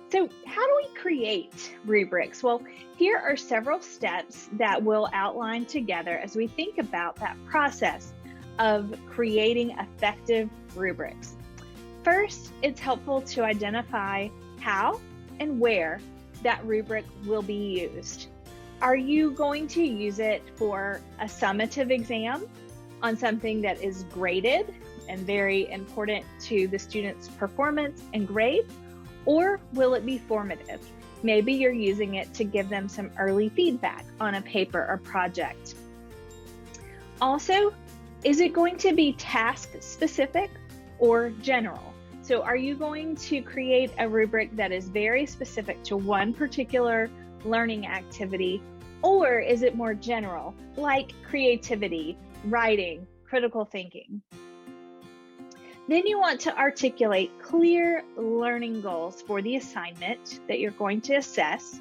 So how do we create rubrics? Well, here are several steps that we'll outline together as we think about that process of creating effective rubrics. First, it's helpful to identify how and where that rubric will be used. Are you going to use it for a summative exam on something that is graded and very important to the student's performance and grade? Or will it be formative? Maybe you're using it to give them some early feedback on a paper or project. Also, is it going to be task specific or general? So are you going to create a rubric that is very specific to one particular learning activity, or is it more general, like creativity, writing, critical thinking? Then you want to articulate clear learning goals for the assignment that you're going to assess,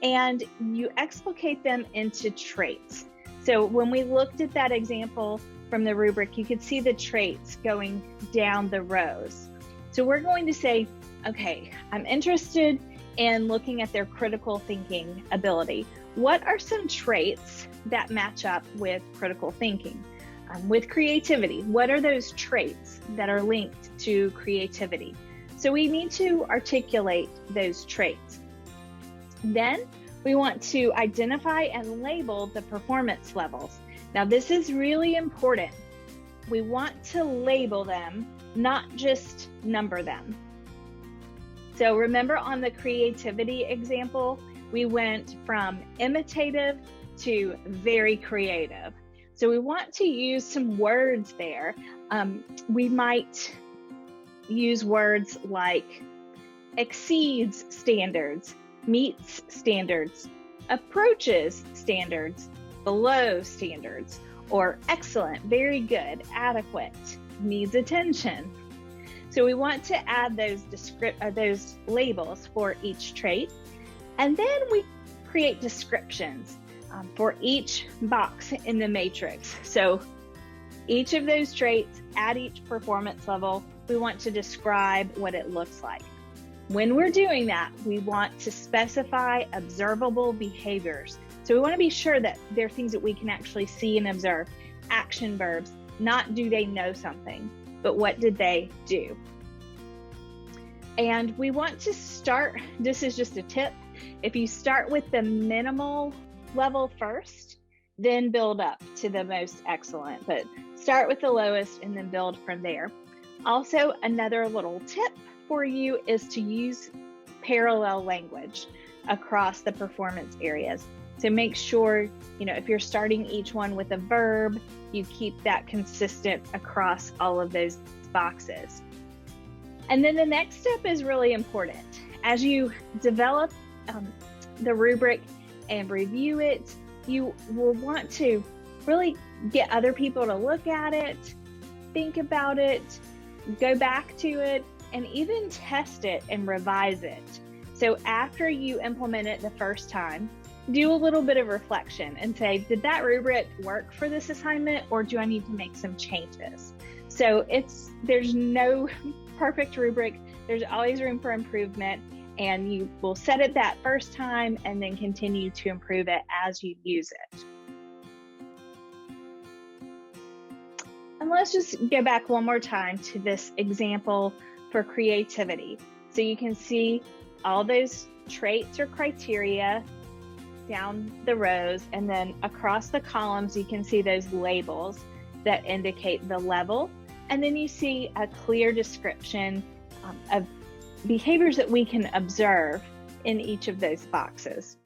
and you explicate them into traits. So when we looked at that example from the rubric, you could see the traits going down the rows. So we're going to say, okay, I'm interested in looking at their critical thinking ability. What are some traits that match up with critical thinking? With creativity, what are those traits that are linked to creativity? So we need to articulate those traits. Then we want to identify and label the performance levels. Now this is really important. We want to label them, not just number them. So remember on the creativity example, we went from imitative to very creative. So we want to use some words there. We might use words like exceeds standards, meets standards, approaches standards, below standards, or excellent, very good, adequate, needs attention. So we want to add those labels for each trait, and then we create descriptions for each box in the matrix. So each of those traits at each performance level, we want to describe what it looks like. When we're doing that, we want to specify observable behaviors. So we want to be sure that they're things that we can actually see and observe. Action verbs, not do they know something, but what did they do? And we want to start, this is just a tip, if you start with the minimal level first, then build up to the most excellent, but start with the lowest and then build from there. Also, another little tip for you is to use parallel language across the performance areas. So make sure, if you're starting each one with a verb, you keep that consistent across all of those boxes. And then the next step is really important. As you develop the rubric and review it, you will want to really get other people to look at it, think about it, go back to it, and even test it and revise it. So after you implement it the first time, do a little bit of reflection and say, did that rubric work for this assignment, or do I need to make some changes? So there's no perfect rubric. There's always room for improvement, and you will set it that first time and then continue to improve it as you use it. And let's just go back one more time to this example for creativity. So you can see all those traits or criteria down the rows, and then across the columns you can see those labels that indicate the level, and then you see a clear description of behaviors that we can observe in each of those boxes.